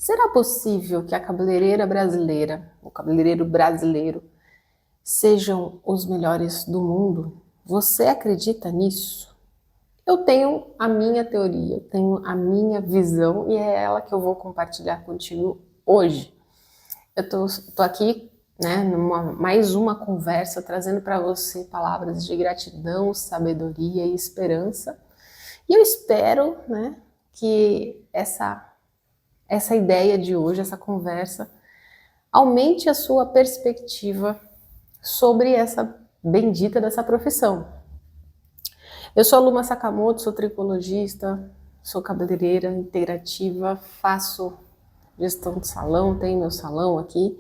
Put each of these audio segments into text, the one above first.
Será possível que a cabeleireira brasileira, o cabeleireiro brasileiro, sejam os melhores do mundo? Você acredita nisso? Eu tenho a minha teoria, eu tenho a minha visão e é ela que eu vou compartilhar contigo hoje. Eu tô aqui, né, mais uma conversa trazendo para você palavras de gratidão, sabedoria e esperança. E eu espero, né, que essa ideia de hoje, essa conversa, aumente a sua perspectiva sobre essa bendita dessa profissão. Eu sou a Luma Sakamoto, sou tricologista, sou cabeleireira integrativa, faço gestão de salão, tenho meu salão aqui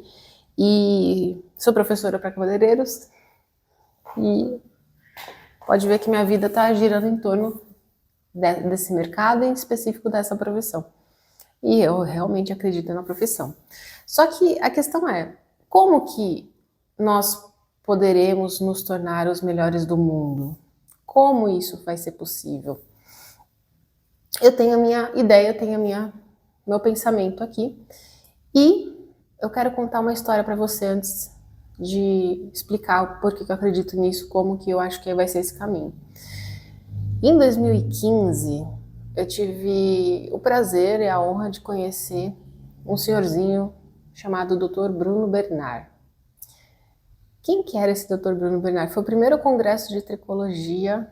e sou professora para cabeleireiros e pode ver que minha vida está girando em torno desse mercado, em específico dessa profissão. E eu realmente acredito na profissão. Só que a questão é, como que nós poderemos nos tornar os melhores do mundo? Como isso vai ser possível? Eu tenho a minha ideia, eu tenho meu pensamento aqui e eu quero contar uma história para você antes de explicar o porquê que eu acredito nisso, como que eu acho que vai ser esse caminho. Em 2015, eu tive o prazer e a honra de conhecer um senhorzinho chamado Dr. Bruno Bernard. Quem que era esse Dr. Bruno Bernard? Foi o primeiro congresso de tricologia,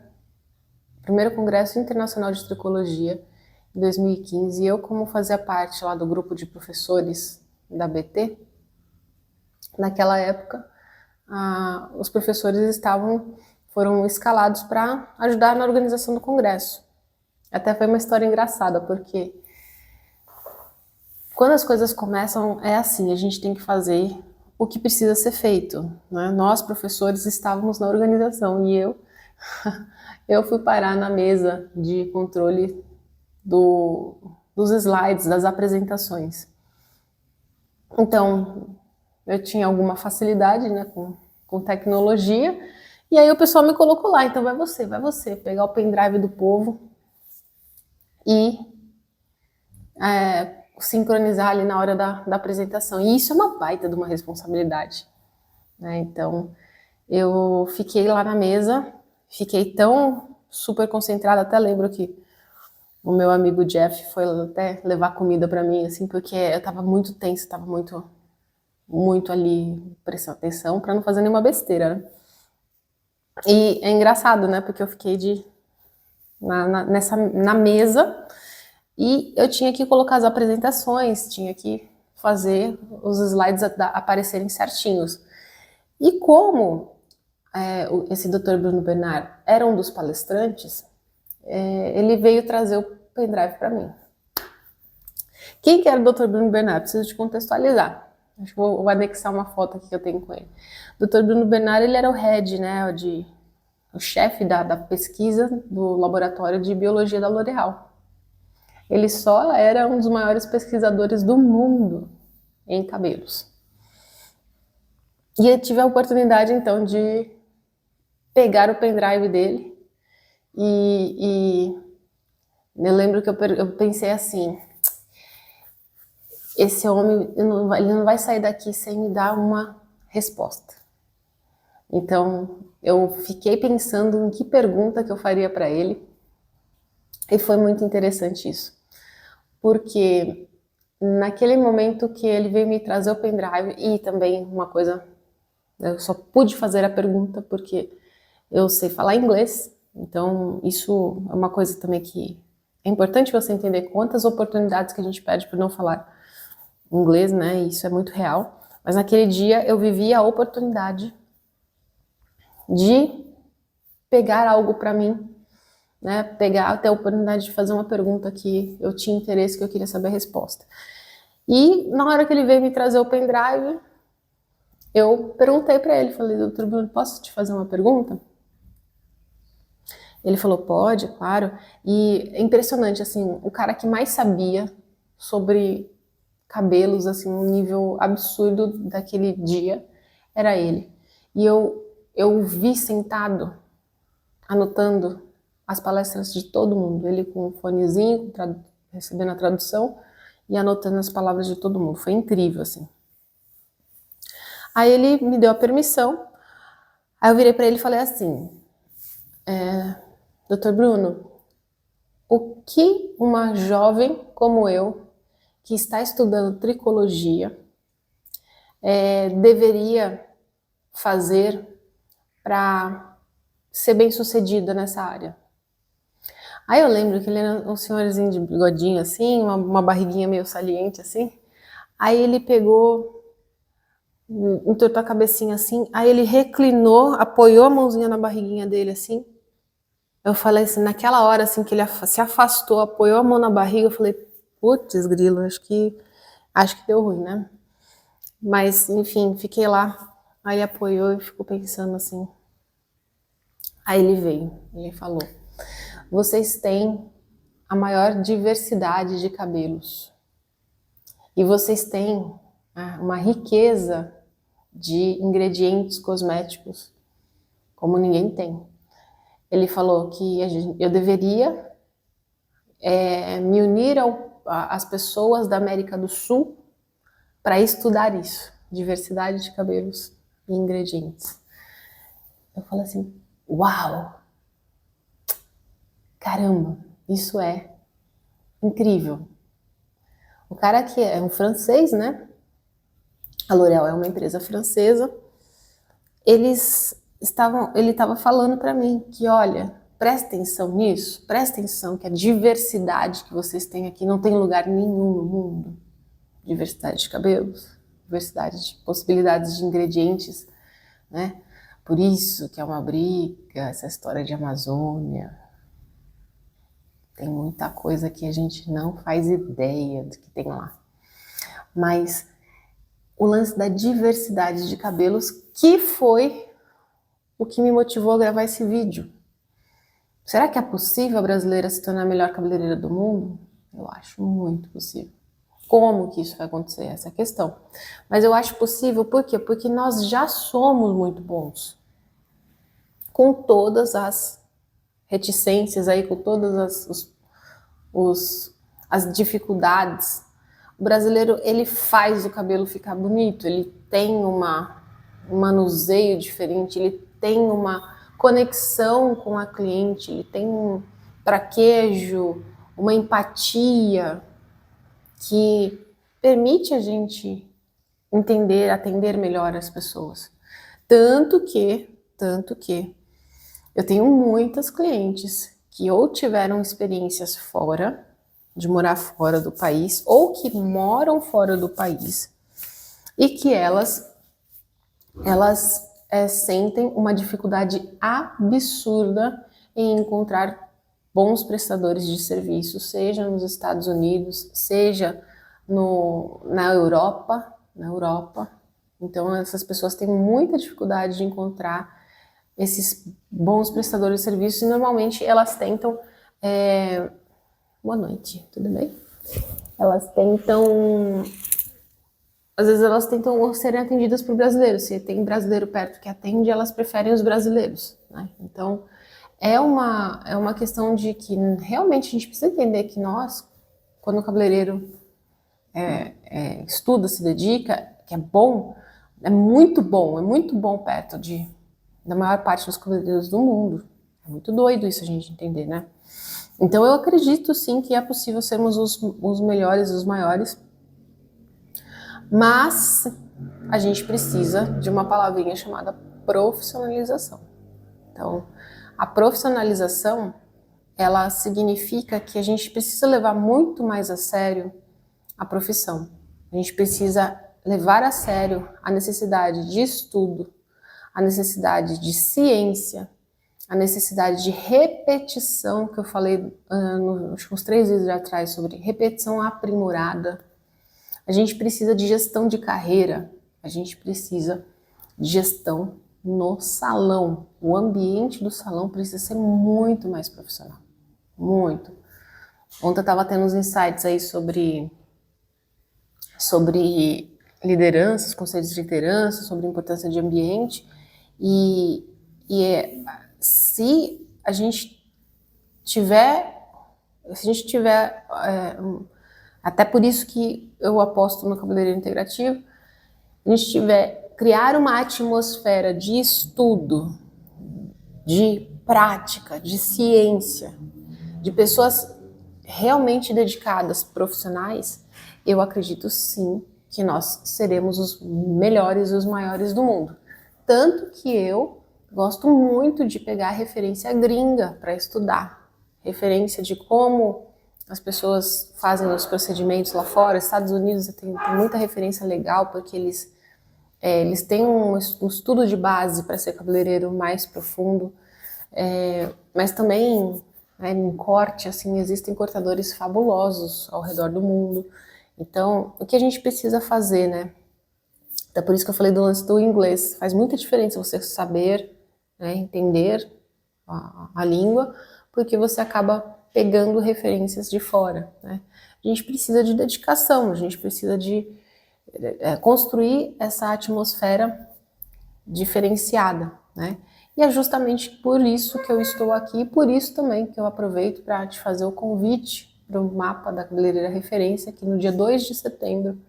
primeiro congresso internacional de tricologia, em 2015, e eu, como fazia parte lá do grupo de professores da BT, naquela época, os professores foram escalados para ajudar na organização do congresso. Até foi uma história engraçada, porque quando as coisas começam, é assim, a gente tem que fazer o que precisa ser feito, né? Nós, professores, estávamos na organização e eu fui parar na mesa de controle dos slides, das apresentações. Então, eu tinha alguma facilidade, né, com tecnologia, e aí o pessoal me colocou lá, então vai você, pegar o pendrive do povo e sincronizar ali na hora da apresentação. E isso é uma baita de uma responsabilidade, né? Então, eu fiquei lá na mesa, fiquei tão super concentrada, até lembro que o meu amigo Jeff foi até levar comida para mim, assim, porque eu tava muito tensa, tava muito ali prestando atenção para não fazer nenhuma besteira, né? E é engraçado, né, porque eu fiquei na mesa e eu tinha que colocar as apresentações, tinha que fazer os slides aparecerem certinhos. E como esse Dr. Bruno Bernard era um dos palestrantes, ele veio trazer o pendrive para mim. Quem que era o Dr. Bruno Bernard? Preciso te contextualizar. Acho que vou anexar uma foto aqui que eu tenho com ele. O Dr. Bruno Bernard, ele era o head, né, o chefe da pesquisa do laboratório de biologia da L'Oréal. Ele só era um dos maiores pesquisadores do mundo em cabelos. E eu tive a oportunidade, então, de pegar o pendrive dele e eu lembro que eu pensei assim, esse homem, ele não vai sair daqui sem me dar uma resposta. Então, eu fiquei pensando em que pergunta que eu faria para ele, e foi muito interessante isso, porque naquele momento que ele veio me trazer o pendrive, e também uma coisa, eu só pude fazer a pergunta porque eu sei falar inglês, então isso é uma coisa também que é importante você entender quantas oportunidades que a gente perde por não falar inglês, né? Isso é muito real. Mas naquele dia eu vivi a oportunidade de pegar algo para mim, né? Pegar até a oportunidade de fazer uma pergunta que eu tinha interesse, que eu queria saber a resposta. E na hora que ele veio me trazer o pendrive, eu perguntei para ele, falei, doutor Bruno, posso te fazer uma pergunta? Ele falou, pode, claro. E é impressionante, assim, o cara que mais sabia sobre cabelos, assim, um nível absurdo daquele dia, era ele. E eu vi sentado, anotando as palestras de todo mundo, ele com um fonezinho, recebendo a tradução, e anotando as palavras de todo mundo. Foi incrível, assim. Aí ele me deu a permissão, aí eu virei para ele e falei assim, Dr. Bruno, o que uma jovem como eu, que está estudando tricologia, deveria fazer para ser bem-sucedida nessa área? Aí eu lembro que ele era um senhorzinho de bigodinho assim, uma barriguinha meio saliente assim. Aí ele pegou, entortou a cabecinha assim, aí ele reclinou, apoiou a mãozinha na barriguinha dele assim. Eu falei assim, naquela hora assim que ele se afastou, apoiou a mão na barriga, eu falei, putz, grilo, acho que deu ruim, né? Mas, enfim, fiquei lá, aí ele apoiou e ficou pensando assim. Aí ele veio, ele falou, vocês têm a maior diversidade de cabelos. E vocês têm uma riqueza de ingredientes cosméticos como ninguém tem. Ele falou que eu deveria me unir às pessoas da América do Sul para estudar isso, diversidade de cabelos e ingredientes. Eu falei assim, uau, caramba, isso é incrível. O cara que é um francês, né? A L'Oréal é uma empresa francesa. Ele estava falando para mim que, olha, presta atenção nisso, presta atenção que a diversidade que vocês têm aqui não tem lugar nenhum no mundo. Diversidade de cabelos, diversidade de possibilidades de ingredientes, né? Por isso que é uma briga, essa história de Amazônia. Tem muita coisa que a gente não faz ideia do que tem lá. Mas o lance da diversidade de cabelos, que foi o que me motivou a gravar esse vídeo. Será que é possível a brasileira se tornar a melhor cabeleireira do mundo? Eu acho muito possível. Como que isso vai acontecer? Essa é a questão. Mas eu acho possível, por quê? Porque nós já somos muito bons. Com todas as reticências aí, com todas as dificuldades. O brasileiro, ele faz o cabelo ficar bonito, ele tem um manuseio diferente, ele tem uma conexão com a cliente, ele tem um traquejo, uma empatia que permite a gente entender, atender melhor as pessoas. Tanto que eu tenho muitas clientes que ou tiveram experiências fora, de morar fora do país, ou que moram fora do país, e que elas sentem uma dificuldade absurda em encontrar bons prestadores de serviço, seja nos Estados Unidos, seja na Europa. Então essas pessoas têm muita dificuldade de encontrar esses bons prestadores de serviço e normalmente elas tentam... Boa noite, tudo bem? Às vezes elas tentam serem atendidas por brasileiros. Se tem brasileiro perto que atende, elas preferem os brasileiros, né? Então, é uma questão de que realmente a gente precisa entender que nós, quando o cabeleireiro estuda, se dedica, que é bom, é muito bom perto da maior parte dos cabeleireiros do mundo. É muito doido isso a gente entender, né? Então eu acredito sim que é possível sermos os melhores, os maiores, mas a gente precisa de uma palavrinha chamada profissionalização. Então, a profissionalização, ela significa que a gente precisa levar muito mais a sério a profissão. A gente precisa levar a sério a necessidade de estudo, a necessidade de ciência, a necessidade de repetição, que eu falei acho que uns 3 vídeos atrás sobre repetição aprimorada. A gente precisa de gestão de carreira, a gente precisa de gestão no salão. O ambiente do salão precisa ser muito mais profissional, muito. Ontem eu estava tendo uns insights aí sobre lideranças, conselhos de liderança, sobre a importância de ambiente se a gente tiver Até por isso que eu aposto no cabeleireiro integrativo. A gente criar uma atmosfera de estudo, de prática, de ciência, de pessoas realmente dedicadas, profissionais, eu acredito sim que nós seremos os melhores e os maiores do mundo. Tanto que eu gosto muito de pegar referência gringa para estudar, referência de como as pessoas fazem os procedimentos lá fora. Estados Unidos tem muita referência legal, porque eles têm um estudo de base para ser cabeleireiro mais profundo, mas também, né, em corte, assim, existem cortadores fabulosos ao redor do mundo. Então, o que a gente precisa fazer, né? Até por isso que eu falei do lance do inglês. Faz muita diferença você saber, né, entender a língua, porque você acaba pegando referências de fora, né? A gente precisa de dedicação, a gente precisa de construir essa atmosfera diferenciada, né? E é justamente por isso que eu estou aqui, por isso também que eu aproveito para te fazer o convite para o mapa da cabeleireira referência, que no dia 2 de setembro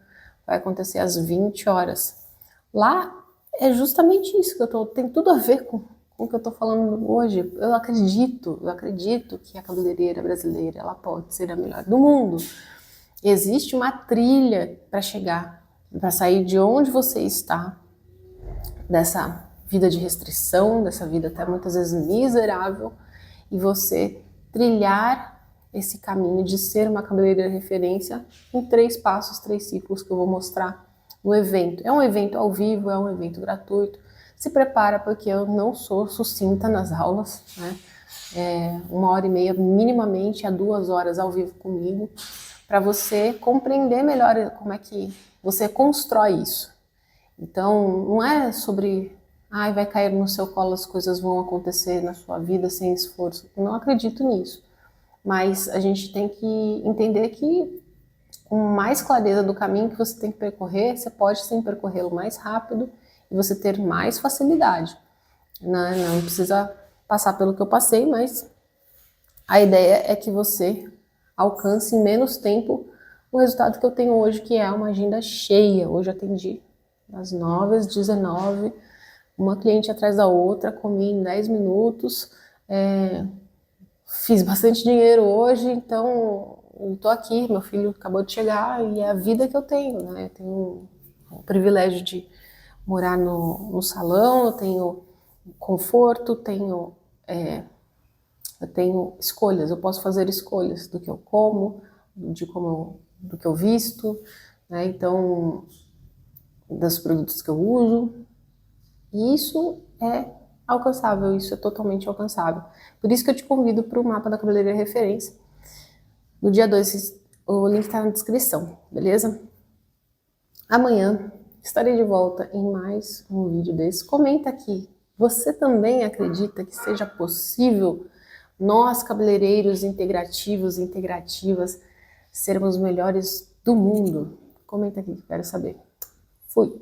vai acontecer às 20 horas. Lá é justamente isso que tem tudo a ver com o que eu estou falando hoje. Eu acredito que a cabeleireira brasileira ela pode ser a melhor do mundo. Existe uma trilha para chegar, para sair de onde você está, dessa vida de restrição, dessa vida até muitas vezes miserável, e você trilhar esse caminho de ser uma cabeleireira referência em 3 passos, 3 ciclos que eu vou mostrar no evento. É um evento ao vivo, é um evento gratuito. Se prepara, porque eu não sou sucinta nas aulas, né? 1h30 minimamente a 2 horas ao vivo comigo, para você compreender melhor como é que você constrói isso. Então, não é sobre, vai cair no seu colo, as coisas vão acontecer na sua vida sem esforço. Eu não acredito nisso. Mas a gente tem que entender que, com mais clareza do caminho que você tem que percorrer, você pode sim percorrê-lo mais rápido e você ter mais facilidade. Não precisa passar pelo que eu passei, mas a ideia é que você alcance em menos tempo o resultado que eu tenho hoje, que é uma agenda cheia. Hoje eu atendi das 9 às 19, uma cliente atrás da outra, comi em 10 minutos, fiz bastante dinheiro hoje, então eu tô aqui, meu filho acabou de chegar e é a vida que eu tenho, né? Eu tenho o privilégio de morar no salão, eu tenho conforto, eu tenho escolhas, eu posso fazer escolhas do que eu como, do que eu visto, né? Então, dos produtos que eu uso, e isso é alcançável, isso é totalmente alcançável. Por isso que eu te convido para o mapa da cabeleireira referência. No dia 2, o link está na descrição, beleza? Amanhã estarei de volta em mais um vídeo desse. Comenta aqui, você também acredita que seja possível nós, cabeleireiros integrativos e integrativas, sermos os melhores do mundo? Comenta aqui, quero saber. Fui!